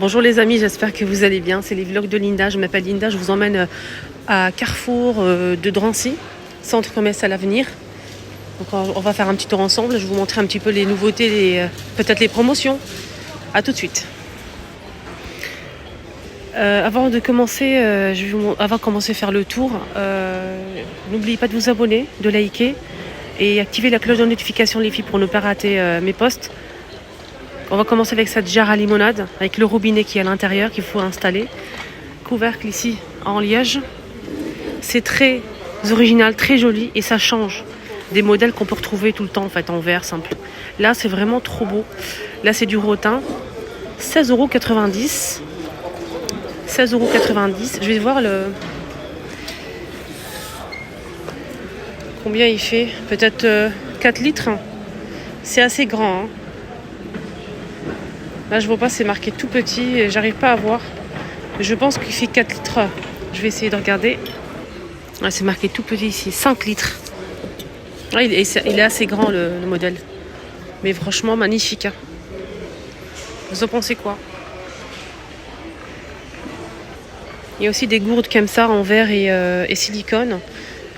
Bonjour les amis, j'espère que vous allez bien. C'est les vlogs de Linda. Je m'appelle Linda. Je vous emmène à Carrefour de Drancy, centre commercial à venir. Donc on va faire un petit tour ensemble. Je vais vous montrer un petit peu les nouveautés, peut-être les promotions. A tout de suite. Avant de commencer, avant de commencer à faire le tour, n'oubliez pas de vous abonner, de liker et activer la cloche de notification les filles pour ne pas rater mes posts. On va commencer avec cette jarre à limonade, avec le robinet qui est à l'intérieur, qu'il faut installer. Couvercle ici en liège. C'est très original, très joli et ça change des modèles qu'on peut retrouver tout le temps en fait en verre simple. Là c'est vraiment trop beau. Là c'est du rotin. 16,90 €. 16,90 €. Je vais voir combien il fait. Peut-être 4 litres. C'est assez grand. Là, je vois pas, c'est marqué tout petit et j'arrive pas à voir. Je pense qu'il fait 4 litres. Je vais essayer de regarder. Ouais, c'est marqué tout petit ici, 5 litres. Ouais, il est assez grand le modèle. Mais franchement, magnifique. Vous en pensez quoi? Il y a aussi des gourdes comme ça en verre et silicone.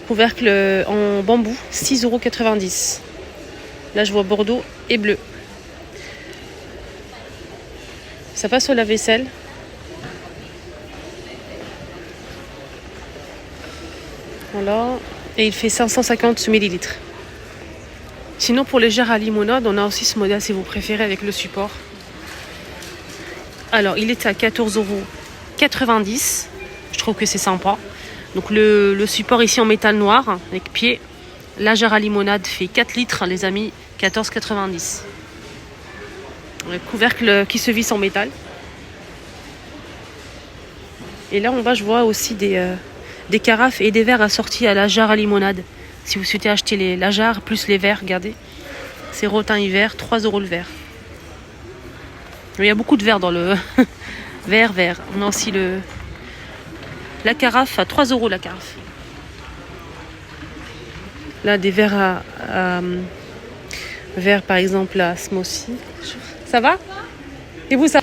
Couvercle en bambou, 6,90 €. Là, je vois Bordeaux et bleu. Ça passe au lave-vaisselle. Voilà. Et il fait 550 ml. Sinon, pour les jarres à limonade, on a aussi ce modèle si vous préférez avec le support. Alors, il est à 14,90 €. Je trouve que c'est sympa. Donc, le support ici en métal noir avec pied. La jarre à limonade fait 4 litres, les amis, 14,90 €. Le couvercle qui se visse en métal. Et là en bas je vois aussi des carafes et des verres assortis à la jarre à limonade. Si vous souhaitez acheter la jarre plus les verres, regardez. C'est rotin hiver, 3 € le verre. Il y a beaucoup de verres dans le verre. On a aussi la carafe à 3 € la carafe. Là des verres verre par exemple à smoothie. Ça va? Et vous ça?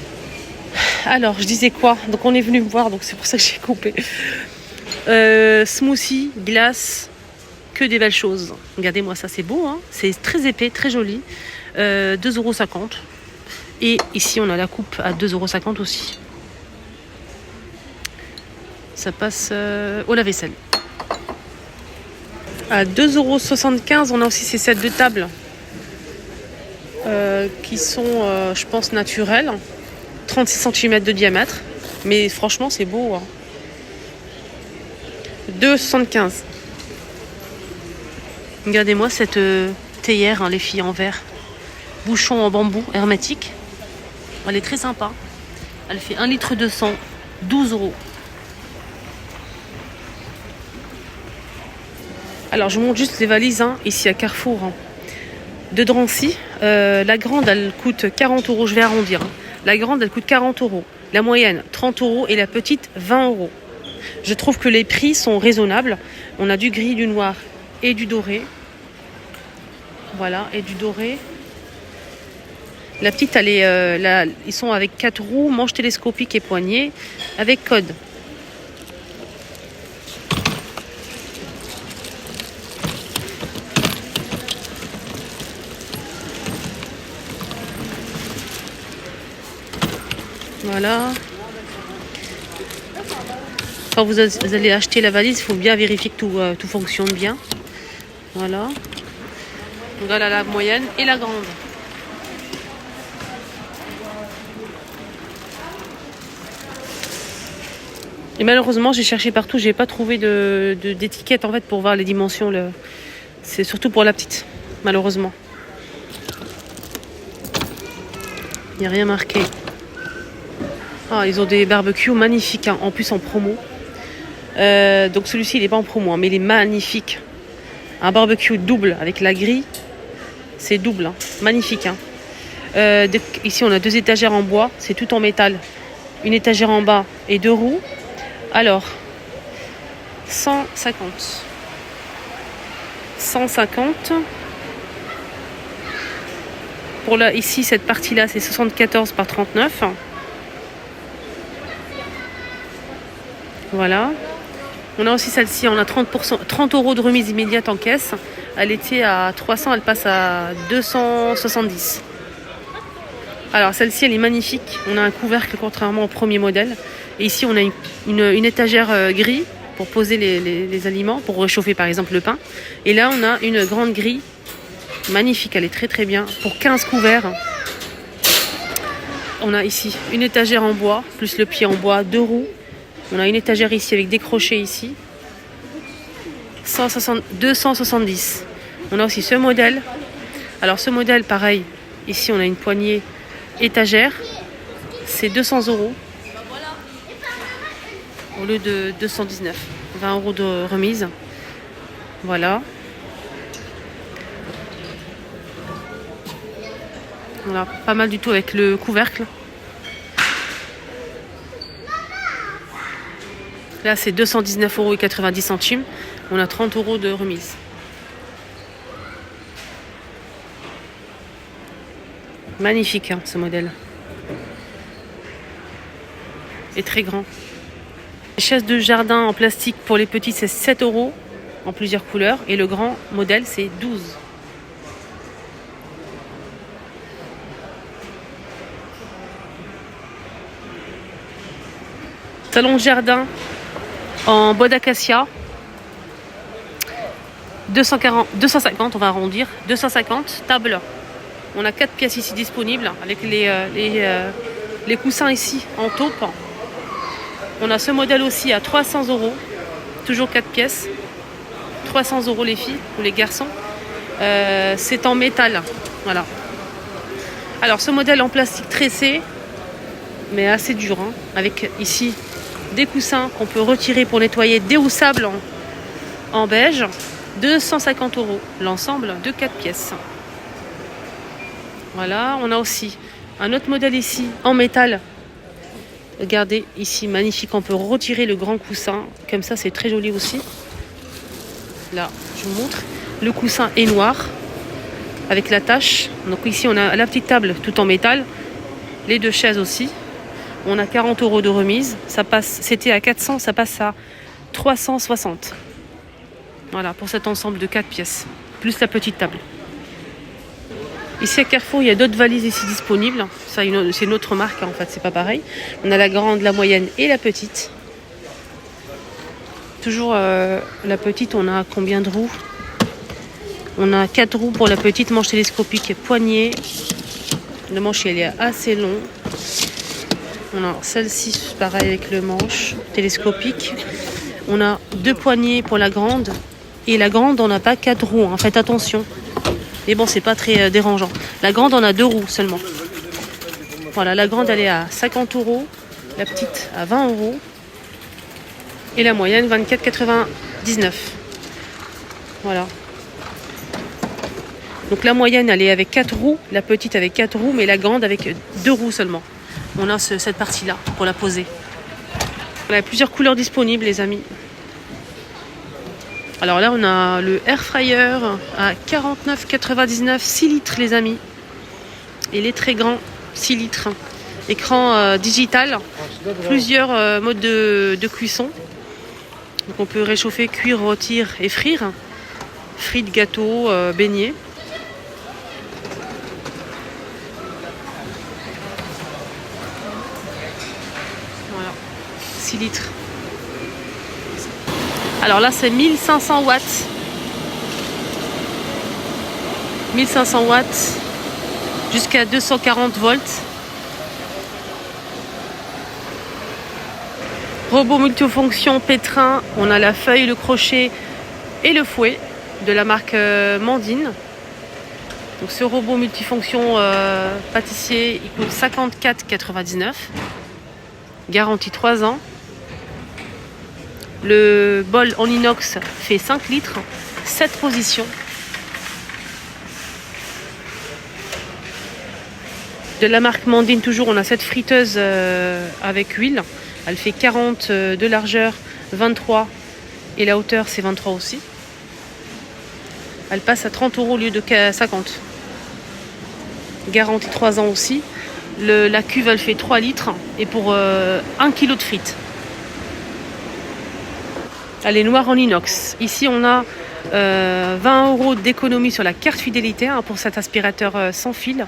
Alors je disais quoi? Donc on est venu me voir, donc c'est pour ça que j'ai coupé. Smoothie, glace, que des belles choses. Regardez-moi ça, c'est beau, hein, c'est très épais, très joli. 2,50 €. Et ici on a la coupe à 2,50 € aussi. Ça passe au lave-vaisselle. À 2,75 €, on a aussi ces sets de table qui sont, je pense, naturels. 36 cm de diamètre. Mais franchement, c'est beau. 2,75 €. Regardez-moi cette théière, les filles en verre. Bouchon en bambou hermétique. Elle est très sympa. Elle fait 1,2 litre, 12 €. Alors, je vous montre juste les valises ici à Carrefour de Drancy. La grande, elle coûte 40 €. Je vais arrondir. La grande, elle coûte 40 €. La moyenne, 30 € et la petite, 20 €. Je trouve que les prix sont raisonnables. On a du gris, du noir et du doré. Voilà, et du doré. La petite, elle est, ils sont avec 4 roues, manche télescopique et poignée, avec code. Voilà. Quand vous allez acheter la valise, il faut bien vérifier que tout fonctionne bien. Voilà. Donc voilà la moyenne et la grande. Et malheureusement, j'ai cherché partout, j'ai pas trouvé d'étiquette en fait pour voir les dimensions. C'est surtout pour la petite, malheureusement. Il n'y a rien marqué. Ah, ils ont des barbecues magnifiques, en plus en promo. Donc celui-ci il n'est pas en promo, mais il est magnifique. Un barbecue double avec la grille, c'est double, magnifique. Ici on a 2 étagères en bois, c'est tout en métal. Une étagère en bas et 2 roues. Alors 150. Pour ici cette partie là c'est 74 par 39. Voilà. On a aussi celle-ci, on a 30 euros de remise immédiate en caisse. Elle était à 300, elle passe à 270. Alors celle-ci, elle est magnifique. On a un couvercle contrairement au premier modèle. Et ici, on a une étagère gris pour poser les aliments, pour réchauffer par exemple le pain. Et là, on a une grande grille magnifique, elle est très très bien, pour 15 couverts. On a ici une étagère en bois, plus le pied en bois, 2 roues. On a une étagère ici avec des crochets ici. 270. On a aussi ce modèle. Alors ce modèle, pareil, ici on a une poignée étagère. C'est 200 euros au lieu de 219. 20 euros de remise. Voilà. Voilà, pas mal du tout avec le couvercle. Là, c'est 219,90 €. On a 30 euros de remise. Magnifique, hein, ce modèle. Et très grand. Les chaises de jardin en plastique pour les petits, c'est 7 euros en plusieurs couleurs. Et le grand modèle, c'est 12. Salon de jardin en bois d'acacia. 250, on va arrondir. 250 tables. On a 4 pièces ici disponibles avec les coussins ici en taupe. On a ce modèle aussi à 300 euros. Toujours 4 pièces. 300 euros les filles ou les garçons. C'est en métal. Voilà. Alors ce modèle en plastique tressé, mais assez dur, hein, avec ici des coussins qu'on peut retirer pour nettoyer déhoussables en beige. 250 euros l'ensemble de 4 pièces. Voilà, on a aussi un autre modèle ici en métal. Regardez ici, magnifique, on peut retirer le grand coussin. Comme ça, c'est très joli aussi. Là, je vous montre. Le coussin est noir avec la tache. Donc ici, on a la petite table tout en métal. Les 2 chaises aussi. On a 40 euros de remise. Ça passe, c'était à 400, ça passe à 360. Voilà, pour cet ensemble de 4 pièces. Plus la petite table. Ici à Carrefour, il y a d'autres valises ici disponibles. Ça, c'est une autre marque, hein, en fait, c'est pas pareil. On a la grande, la moyenne et la petite. Toujours la petite, on a combien de roues? On a 4 roues pour la petite, manche télescopique et poignée. Le manche, elle est assez long. On a celle-ci, pareil avec le manche télescopique. On a 2 poignées pour la grande. Et la grande, on n'a pas 4 roues, hein. Faites attention. Mais bon, c'est pas très dérangeant. La grande, on a 2 roues seulement. Voilà, la grande, elle est à 50 euros. La petite, à 20 euros. Et la moyenne, 24,99. Voilà. Donc la moyenne, elle est avec 4 roues. La petite avec 4 roues, mais la grande avec 2 roues seulement. On a cette partie-là pour la poser. On a plusieurs couleurs disponibles, les amis. Alors là, on a le air fryer à 49,99, 6 litres, les amis. Il est très grand, 6 litres. Écran digital, plusieurs modes de cuisson. Donc on peut réchauffer, cuire, rôtir et frire. Frites, gâteaux, beignets. Voilà, 6 litres. Alors là, c'est 1500 watts. 1500 watts jusqu'à 240 volts. Robot multifonction pétrin. On a la feuille, le crochet et le fouet de la marque Mandine. Donc ce robot multifonction pâtissier, il coûte 54,99. Garantie 3 ans. Le bol en inox fait 5 litres, 7 positions. De la marque Mandine toujours, on a cette friteuse avec huile. Elle fait 40 de largeur, 23 et la hauteur c'est 23 aussi. Elle passe à 30 euros au lieu de 50. Garantie 3 ans aussi. La cuve elle fait 3 litres et pour 1 kg de frites. Elle est noire en inox. Ici, on a 20 € d'économie sur la carte fidélité pour cet aspirateur sans fil.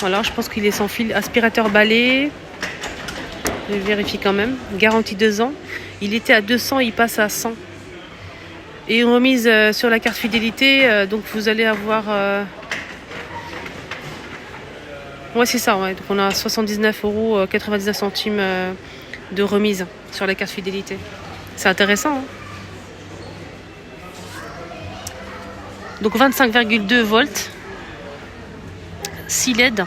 Voilà, je pense qu'il est sans fil. Aspirateur balai. Je vérifie quand même. Garantie 2 ans. Il était à 200, il passe à 100. Et une remise sur la carte fidélité. Donc vous allez avoir... Ouais, c'est ça. Ouais. Donc on a 79,99 € de remise sur la carte fidélité. C'est intéressant. Hein. Donc 25,2 volts. 6 LED.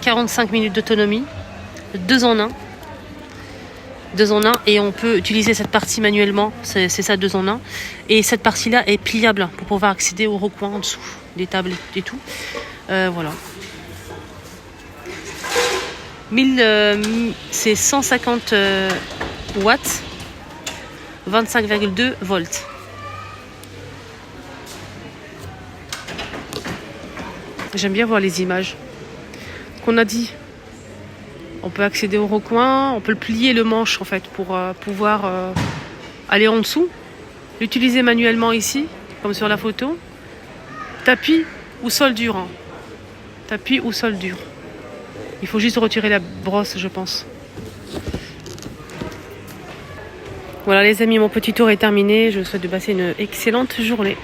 45 minutes d'autonomie. 2 en 1. 2 en 1. Et on peut utiliser cette partie manuellement. C'est ça, 2 en 1. Et cette partie-là est pliable pour pouvoir accéder au recoin en dessous. Des tables et tout. Voilà. C'est 150 watts, 25,2 volts. J'aime bien voir les images. Qu'on a dit, on peut accéder au recoin, on peut le plier le manche en fait pour pouvoir aller en dessous, l'utiliser manuellement ici, comme sur la photo. Tapis ou sol dur. Hein. Tapis ou sol dur. Il faut juste retirer la brosse, je pense. Voilà les amis, mon petit tour est terminé. Je vous souhaite de passer une excellente journée.